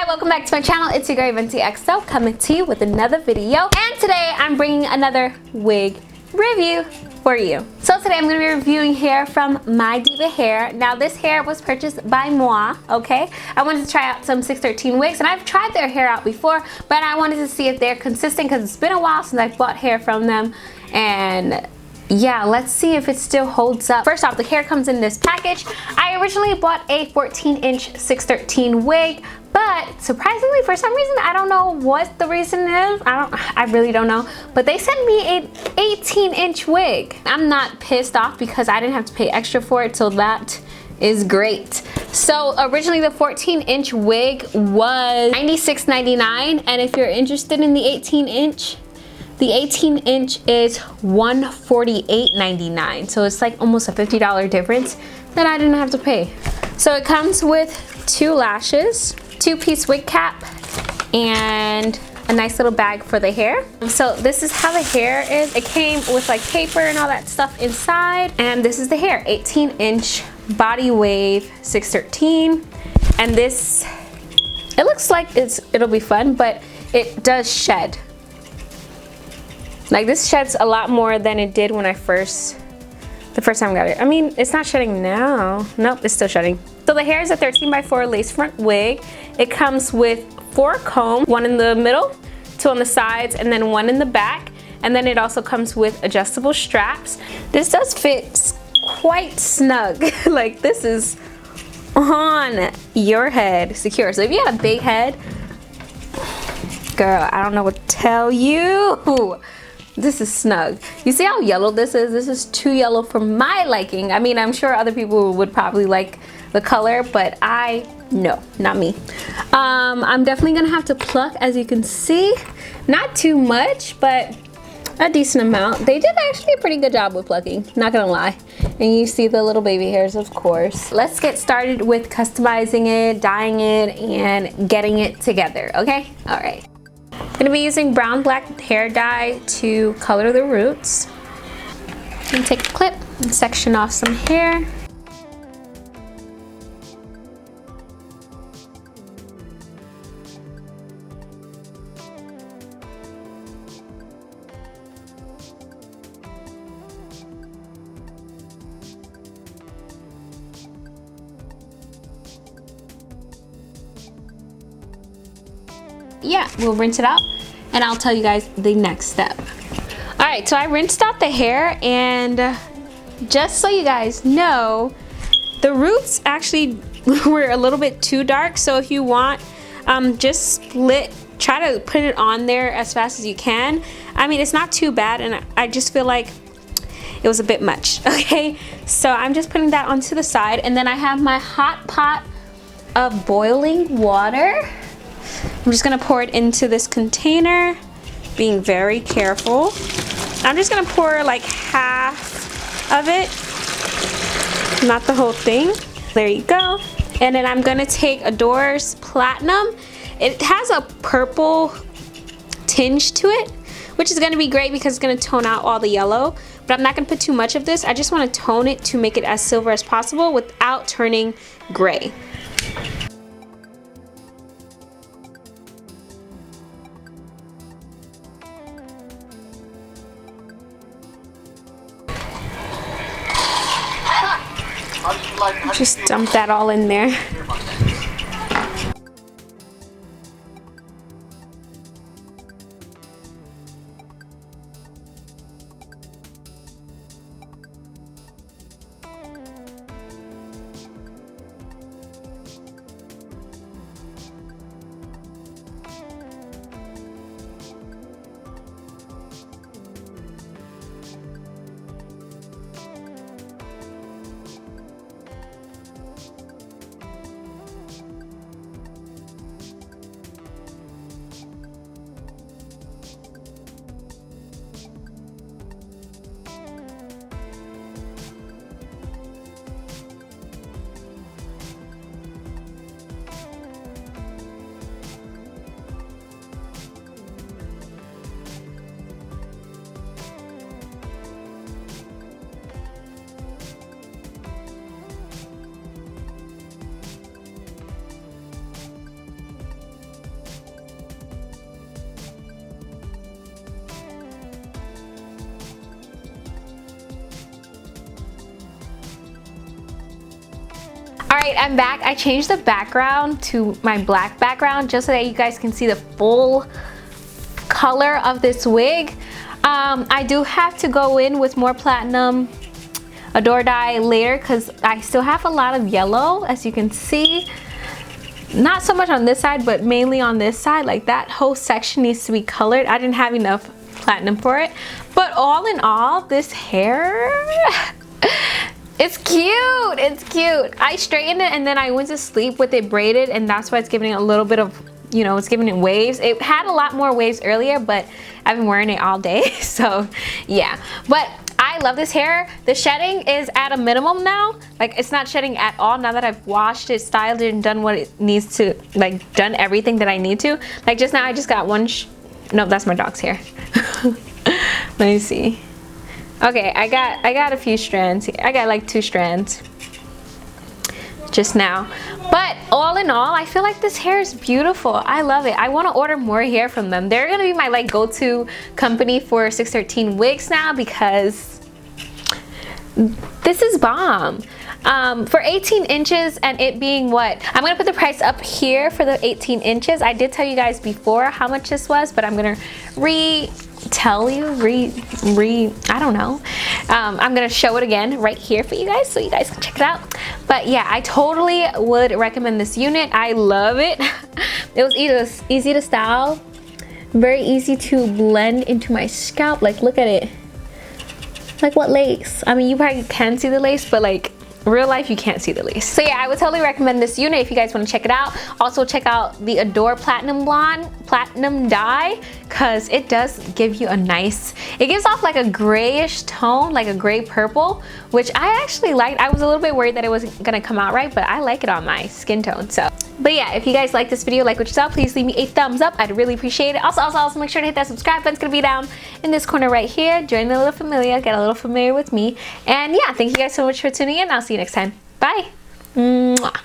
welcome back to my channel. It's your girl Venti XO coming to you with another video, and today I'm bringing another wig review for you. So today I'm going to be reviewing hair from Mydiva hair. Now this hair was purchased by moi, okay? I wanted to try out some 613 wigs, and I've tried their hair out before, but I wanted to see if they're consistent because it's been a while since I've bought hair from them, and yeah, let's see if it still holds up. First off, the hair comes in this package. I originally bought a 14-inch 613 wig, but surprisingly, for some reason, I don't know what the reason is. I really don't know. But they sent me an 18-inch wig. I'm not pissed off because I didn't have to pay extra for it, so that is great. So originally the 14-inch wig was $96.99, and if you're interested in the 18-inch, the 18-inch is $148.99, so it's like almost a $50 difference that I didn't have to pay. So it comes with 2 lashes, 2-piece wig cap, and a nice little bag for the hair. So this is how the hair is. It came with like paper and all that stuff inside, and this is the hair, 18-inch Bodywave 613, and this, it looks like it'll be fun, but it does shed. Like this sheds a lot more than it did when the first time I got it. I mean, it's not shedding now. Nope, it's still shedding. So the hair is a 13x4 lace front wig. It comes with 4 combs, 1 in the middle, 2 on the sides, and then 1 in the back. And then it also comes with adjustable straps. This does fit quite snug. Like this is on your head secure. So if you have a big head, girl, I don't know what to tell you. This is snug. You see how yellow this is? This is too yellow for my liking. I mean, I'm sure other people would probably like the color, but no, not me. I'm definitely gonna have to pluck, as you can see. Not too much, but a decent amount. They did actually a pretty good job with plucking, not gonna lie. And you see the little baby hairs, of course. Let's get started with customizing it, dyeing it, and getting it together, okay? All right. I'm gonna be using brown black hair dye to color the roots. And take a clip and section off some hair. Yeah, we'll rinse it out and I'll tell you guys the next step. All right, so I rinsed out the hair, and just so you guys know, the roots actually were a little bit too dark. So if you want, just try to put it on there as fast as you can. I mean, it's not too bad, and I just feel like it was a bit much, okay? So I'm just putting that onto the side, and then I have my hot pot of boiling water. I'm just gonna pour it into this container, being very careful. I'm just gonna pour like half of it, not the whole thing. There you go. And then I'm gonna take Adore's Platinum. It has a purple tinge to it, which is gonna be great because it's gonna tone out all the yellow. But I'm not gonna put too much of this. I just wanna tone it to make it as silver as possible without turning gray. Just dump that all in there. Alright, I'm back. I changed the background to my black background just so that you guys can see the full color of this wig. I do have to go in with more platinum Adore dye later because I still have a lot of yellow, as you can see. Not so much on this side, but mainly on this side. Like that whole section needs to be colored. I didn't have enough platinum for it. But all in all, this hair, it's cute. It's cute. I straightened it and then I went to sleep with it braided, and that's why it's giving it a little bit of, you know, it's giving it waves. It had a lot more waves earlier, but I've been wearing it all day. So yeah, but I love this hair. The shedding is at a minimum now. Like, it's not shedding at all now that I've washed it, styled it, and done what it needs to, like done everything that I need to. Like just now I just got one, no, that's my dog's hair. Let me see. Okay, I got a few strands here. I got like 2 strands just now. But all in all, I feel like this hair is beautiful. I love it. I want to order more hair from them. They're gonna be my like go-to company for 613 wigs now because this is bomb. For 18 inches and it being what? I'm gonna put the price up here for the 18 inches. I did tell you guys before how much this was, but I'm gonna tell you, I don't know. I'm gonna show it again right here for you guys so you guys can check it out. But yeah, I totally would recommend this unit. I love it. It was easy to style, very easy to blend into my scalp. Like, look at it. Like, what lace? I mean, you probably can see the lace, but like real life you can't see the lace. So yeah, I would totally recommend this unit if you guys want to check it out. Also check out the Adore Platinum Blonde Platinum Dye, because it does give you a nice, it gives off like a grayish tone, like a gray purple, which I actually liked. I was a little bit worried that it wasn't gonna come out right, but I like it on my skin tone. So but yeah, if you guys like this video, like what you saw, please leave me a thumbs up. I'd really appreciate it. Also make sure to hit that subscribe button. It's gonna be down in this corner right here. Join the little familia, get a little familiar with me. And yeah, thank you guys so much for tuning in. I'll see you next time. Bye. Mwah.